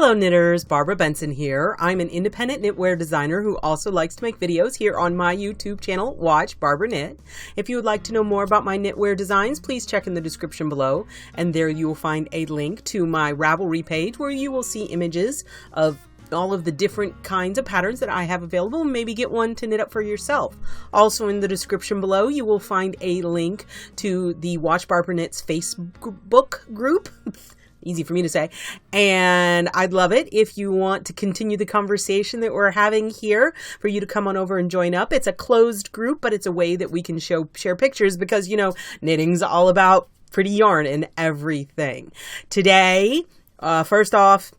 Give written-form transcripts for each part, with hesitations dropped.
Hello knitters, Barbara Benson here. I'm an independent knitwear designer who also likes to make videos here on my YouTube channel, Watch Barbara Knit. If you would like to know more about my knitwear designs, please check in the description below, and there you will find a link to my Ravelry page where you will see images of all of the different kinds of patterns that I have available, and maybe get one to knit up for yourself. Also in the description below, you will find a link to the Watch Barbara Knit's Facebook group. Easy for me to say. And I'd love it if you want to continue the conversation that we're having here, for you to come on over and join up. It's a closed group, but it's a way that we can share pictures, because, you know, knitting's all about pretty yarn and everything. Today, first off,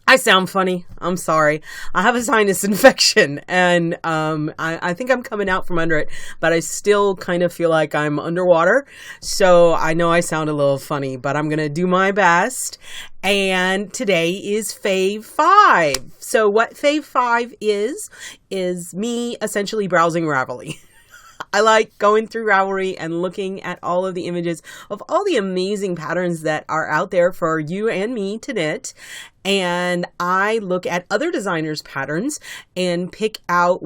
I sound funny. I'm sorry. I have a sinus infection, and I think I'm coming out from under it, but I still kind of feel like I'm underwater. So I know I sound a little funny, but I'm going to do my best. And today is Fave 5. So what Fave 5 is me essentially browsing Ravelry. I like going through Ravelry and looking at all of the images of all the amazing patterns that are out there for you and me to knit. And I look at other designers' patterns and pick out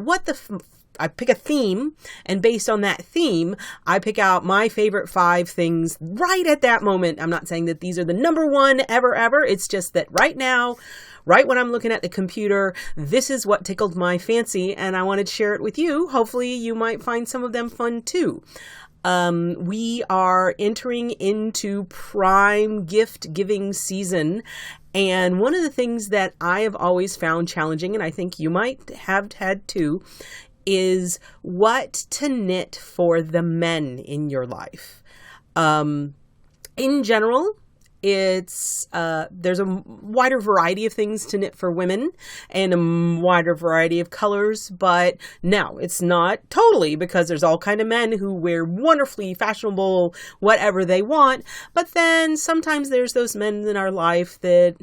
I pick a theme, and based on that theme, I pick out my favorite 5 things right at that moment. I'm not saying that these are the number one ever. It's just that right now, right when I'm looking at the computer, this is what tickled my fancy, and I wanted to share it with you. Hopefully you might find some of them fun too. We are entering into prime gift giving season. And one of the things that I have always found challenging, and I think you might have had too, is what to knit for the men in your life. In general, there's a wider variety of things to knit for women, and a wider variety of colors, but no, it's not totally, because there's all kind of men who wear wonderfully fashionable whatever they want. But then sometimes there's those men in our life that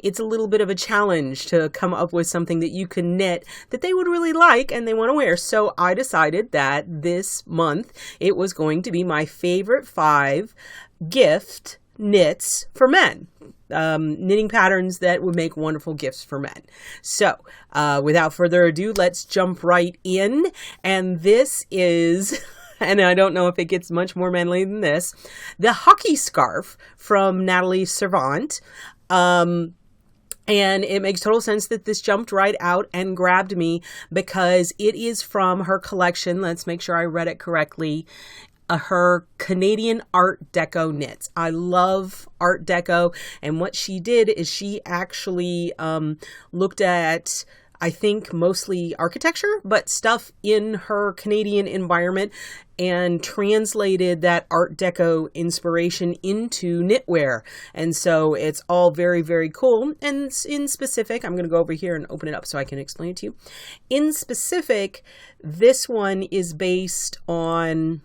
it's a little bit of a challenge to come up with something that you can knit that they would really like and they want to wear. So I decided that this month it was going to be my favorite 5 gift knits for men. Knitting patterns that would make wonderful gifts for men. So without further ado, let's jump right in. And this is, and I don't know if it gets much more manly than this, the hockey scarf from Natalie Servant. And it makes total sense that this jumped right out and grabbed me, because it is from her collection. Let's make sure I read it correctly. Her Canadian Art Deco knits. I love Art Deco, and what she did is she actually looked at, I think, mostly architecture, but stuff in her Canadian environment, and translated that Art Deco inspiration into knitwear. And so it's all very, very cool. And in specific, I'm going to go over here and open it up so I can explain it to you. In specific, this one is based on,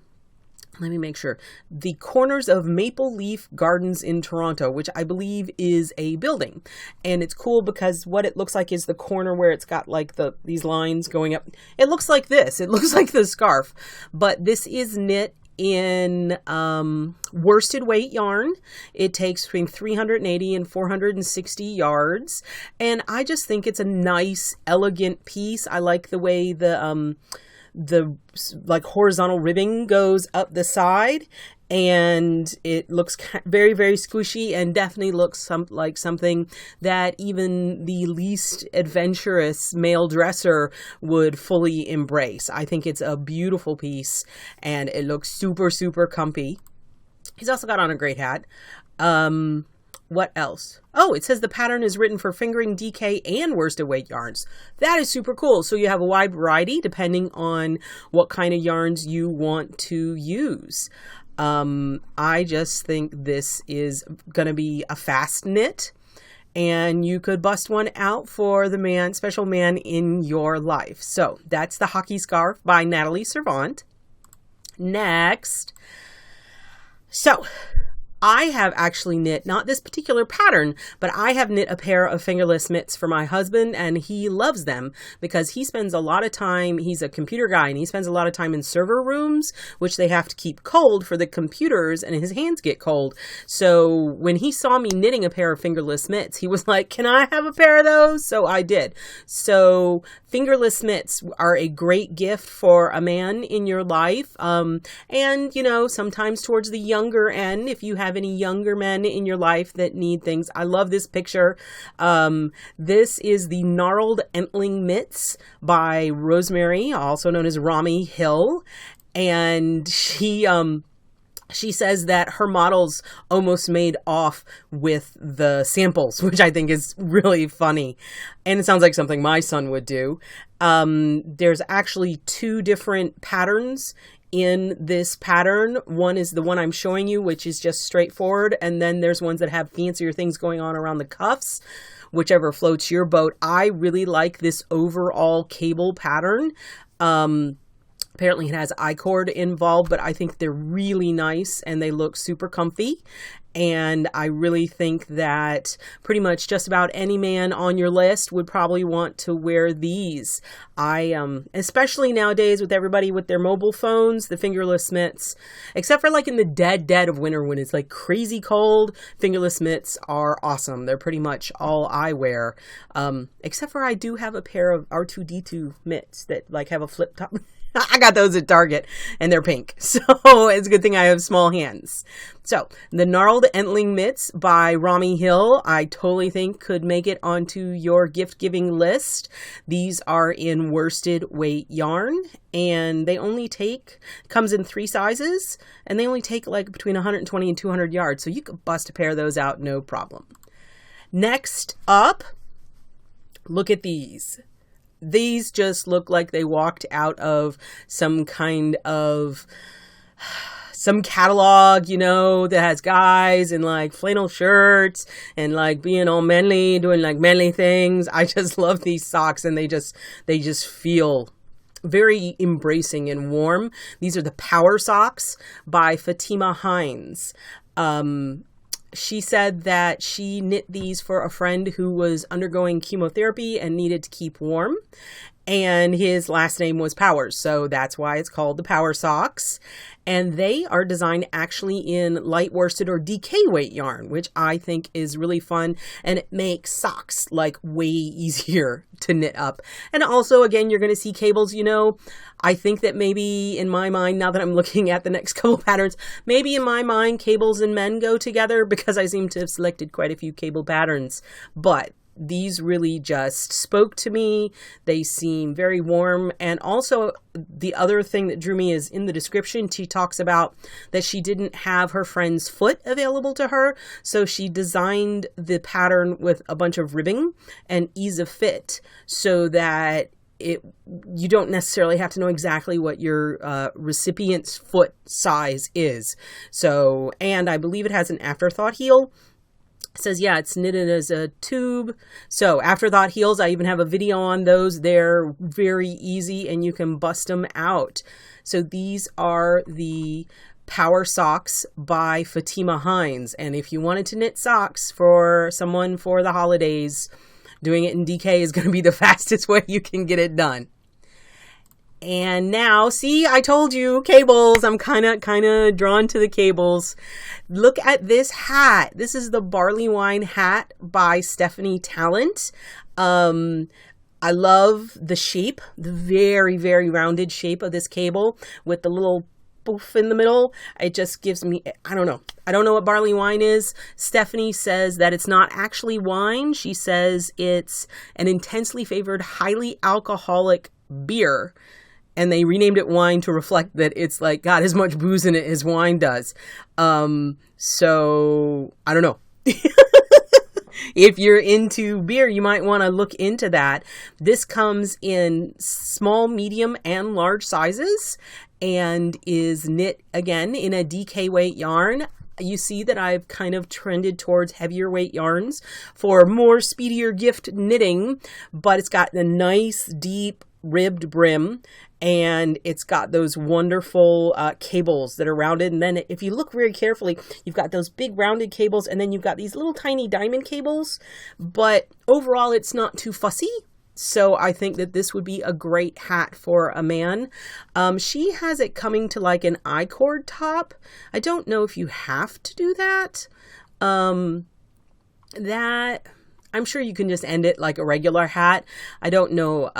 let me make sure, the corners of Maple Leaf Gardens in Toronto, which I believe is a building. And it's cool because what it looks like is the corner where it's got like these lines going up. It looks like this. It looks like the scarf. But this is knit in worsted weight yarn. It takes between 380 and 460 yards. And I just think it's a nice, elegant piece. I like the way the like horizontal ribbing goes up the side, and it looks very, very squishy, and definitely looks like something that even the least adventurous male dresser would fully embrace. I think it's a beautiful piece, and it looks super, super comfy. He's also got on a great hat. What else? Oh, it says the pattern is written for fingering, DK, and worsted weight yarns. That is super cool. So you have a wide variety depending on what kind of yarns you want to use. I just think this is going to be a fast knit, and you could bust one out for the special man in your life. So that's the hockey scarf by Natalie Servant. Next. So I have actually knit, not this particular pattern, but I have knit a pair of fingerless mitts for my husband, and he loves them because he spends a lot of time, he's a computer guy, and he spends a lot of time in server rooms, which they have to keep cold for the computers, and his hands get cold. So when he saw me knitting a pair of fingerless mitts, he was like, can I have a pair of those? So I did. So fingerless mitts are a great gift for a man in your life. And, you know, sometimes towards the younger end, if you have any younger men in your life that need things. I love this picture. This is the Gnarled Entling Mitts by Rosemary, also known as Romi Hill. And she says that her models almost made off with the samples, which I think is really funny. And it sounds like something my son would do. There's actually two different patterns in this pattern. One is the one I'm showing you, which is just straightforward. And then there's ones that have fancier things going on around the cuffs, whichever floats your boat. I really like this overall cable pattern. Apparently it has I-cord involved, but I think they're really nice and they look super comfy. And I really think that pretty much just about any man on your list would probably want to wear these. Especially nowadays with everybody with their mobile phones, the fingerless mitts, except for like in the dead of winter when it's like crazy cold, fingerless mitts are awesome. They're pretty much all I wear. Except for I do have a pair of R2-D2 mitts that like have a flip top. I got those at Target and they're pink. So it's a good thing I have small hands. So the Gnarled Entling Mitts by Romi Hill, I totally think could make it onto your gift giving list. These are in worsted weight yarn and they only comes in 3 sizes and they only take like between 120 and 200 yards. So you could bust a pair of those out, no problem. Next up, look at these. These just look like they walked out of some kind of, some catalog, you know, that has guys in like flannel shirts and like being all manly, doing like manly things. I just love these socks and they just feel very embracing and warm. These are the Power Socks by Fatimah Hinds. She said that she knit these for a friend who was undergoing chemotherapy and needed to keep warm. And his last name was Powers, so that's why it's called the Power Socks. And they are designed actually in light worsted or DK weight yarn, which I think is really fun. And it makes socks like way easier to knit up. And also, again, you're going to see cables, you know. I think that maybe in my mind, now that I'm looking at the next couple patterns, maybe in my mind, cables and men go together because I seem to have selected quite a few cable patterns. But these really just spoke to me. They seem very warm. And also the other thing that drew me is in the description, she talks about that she didn't have her friend's foot available to her. So she designed the pattern with a bunch of ribbing and ease of fit so that you don't necessarily have to know exactly what your recipient's foot size is. So, and I believe it has an afterthought heel. It says, yeah, it's knitted as a tube. So afterthought heels, I even have a video on those. They're very easy and you can bust them out. So these are the Power Socks by Fatimah Hinds. And if you wanted to knit socks for someone for the holidays, doing it in DK is going to be the fastest way you can get it done. And now, see, I told you, cables. I'm kind of drawn to the cables. Look at this hat. This is the Barley Wine hat by Stephannie Tallent. I love the shape, the very, very rounded shape of this cable with the little poof in the middle. It just gives me, I don't know. I don't know what barley wine is. Stephannie says that it's not actually wine. She says it's an intensely favored, highly alcoholic beer. And they renamed it wine to reflect that it's like got as much booze in it as wine does. So I don't know. If you're into beer, you might want to look into that. This comes in small, medium, and large sizes and is knit again in a DK weight yarn. You see that I've kind of trended towards heavier weight yarns for more speedier gift knitting, but it's got a nice, deep, ribbed brim, and it's got those wonderful cables that are rounded. And then if you look very carefully, you've got those big rounded cables, and then you've got these little tiny diamond cables. But overall, it's not too fussy. So I think that this would be a great hat for a man. She has it coming to like an I-cord top. I don't know if you have to do that. That I'm sure you can just end it like a regular hat. I don't know.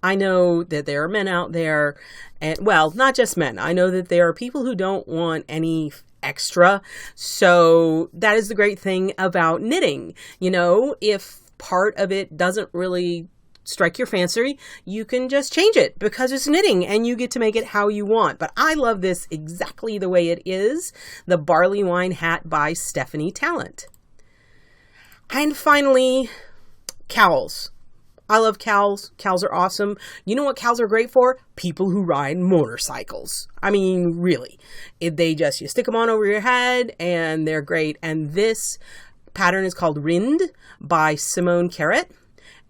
I know that there are men out there, and well, not just men. I know that there are people who don't want any extra. So that is the great thing about knitting. You know, if part of it doesn't really strike your fancy, you can just change it because it's knitting and you get to make it how you want. But I love this exactly the way it is. The Barley Wine hat by Stephannie Tallent. And finally, cowls. I love cowls. Cowls are awesome. You know what cowls are great for? People who ride motorcycles. I mean, really. You stick them on over your head and they're great. And this pattern is called Rind by Simone Kereit.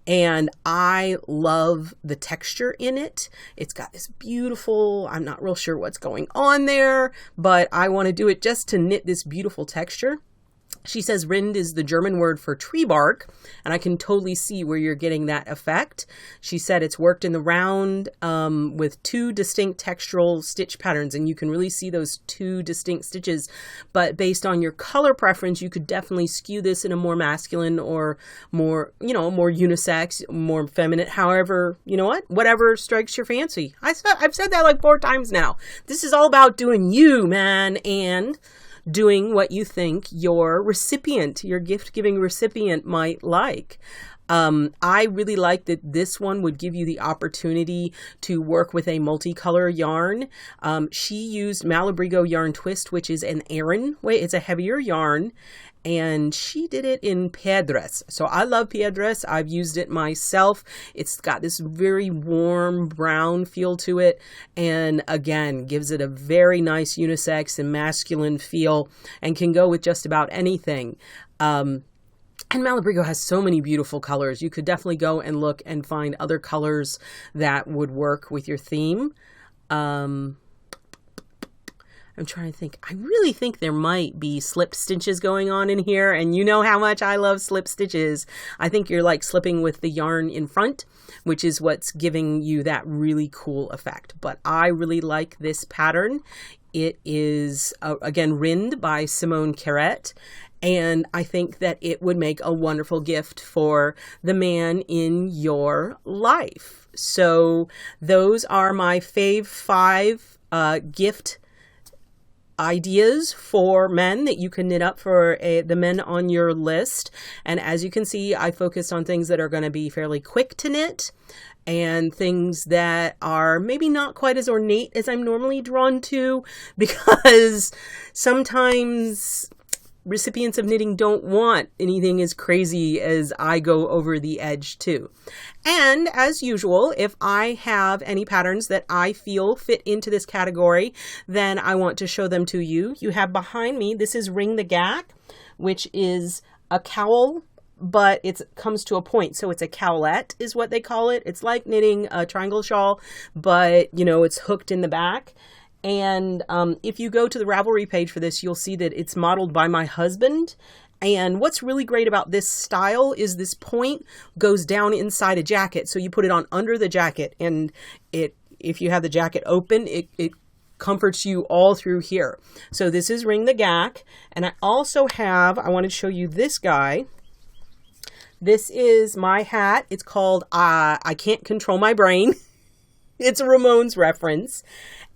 And I love the texture in it. It's got this beautiful, I'm not real sure what's going on there, but I want to do it just to knit this beautiful texture. She says Rind is the German word for tree bark, and I can totally see where you're getting that effect. She said it's worked in the round with two distinct textural stitch patterns, and you can really see those two distinct stitches. But based on your color preference, you could definitely skew this in a more masculine or more, more unisex, more feminine. However, you know what? Whatever strikes your fancy. I've said that like 4 times now. This is all about doing you, man, and doing what you think your gift-giving recipient might like. I really like that this one would give you the opportunity to work with a multicolor yarn. She used Malabrigo Yarn Twist, which is an Aran way. It's a heavier yarn. And she did it in piedras. So I love piedras. I've used it myself. It's got this very warm brown feel to it. And again, gives it a very nice unisex and masculine feel and can go with just about anything. And Malabrigo has so many beautiful colors. You could definitely go and look and find other colors that would work with your theme. I'm trying to think. I really think there might be slip stitches going on in here. And you know how much I love slip stitches. I think you're like slipping with the yarn in front, which is what's giving you that really cool effect. But I really like this pattern. It is, again, Rind by Simone Kereit. And I think that it would make a wonderful gift for the man in your life. So those are my fave 5 gift ideas for men that you can knit up for the men on your list. And as you can see, I focused on things that are going to be fairly quick to knit and things that are maybe not quite as ornate as I'm normally drawn to, because sometimes recipients of knitting don't want anything as crazy as I go over the edge too. And as usual, if I have any patterns that I feel fit into this category, then I want to show them to you. You have behind me, this is Ring the Gack, which is a cowl, but it comes to a point. So it's a cowlette is what they call it. It's like knitting a triangle shawl, but it's hooked in the back. And if you go to the Ravelry page for this, you'll see that it's modeled by my husband. And what's really great about this style is this point goes down inside a jacket. So you put it on under the jacket, and if you have the jacket open, it comforts you all through here. So this is Ring the Gack. And I also have, I want to show you this guy. This is my hat. It's called I Can't Control My Brain. It's a Ramones reference.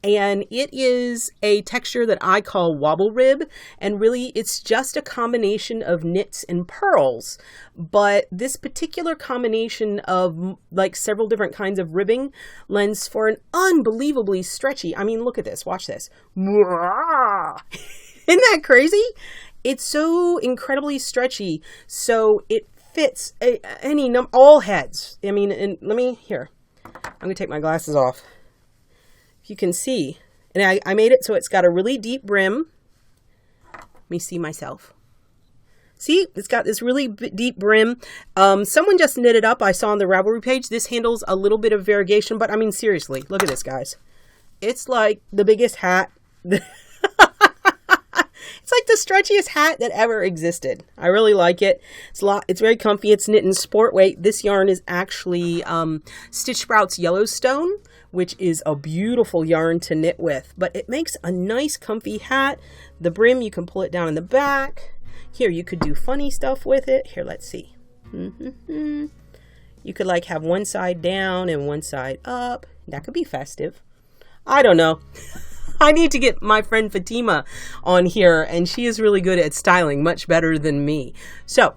And it is a texture that I call wobble rib. And really, it's just a combination of knits and purls. But this particular combination of like several different kinds of ribbing lends for an unbelievably stretchy. I mean, look at this. Watch this. Isn't that crazy? It's so incredibly stretchy. So it fits all heads. I mean, and here. I'm going to take my glasses off. You can see, and I made it so it's got a really deep brim. Let me see myself. See, it's got this really deep brim. Someone just knit it up. I saw on the Ravelry page. This handles a little bit of variegation, but I mean, seriously, look at this, guys. It's like the biggest hat. It's like the stretchiest hat that ever existed. I really like it. It's very comfy. It's knit in sport weight. This yarn is actually Stitch Sprouts Yellowstone, which is a beautiful yarn to knit with. But it makes a nice comfy hat. The brim, you can pull it down in the back. Here, you could do funny stuff with it. Here, let's see. You could like have one side down and one side up. That could be festive. I don't know. I need to get my friend Fatimah on here, and she is really good at styling, much better than me. So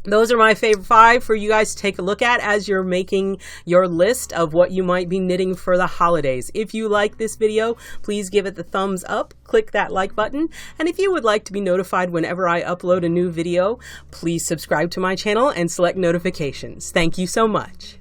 those are my favorite 5 for you guys to take a look at as you're making your list of what you might be knitting for the holidays. If you like this video, please give it the thumbs up, click that like button, and if you would like to be notified whenever I upload a new video, please subscribe to my channel and select notifications. Thank you so much.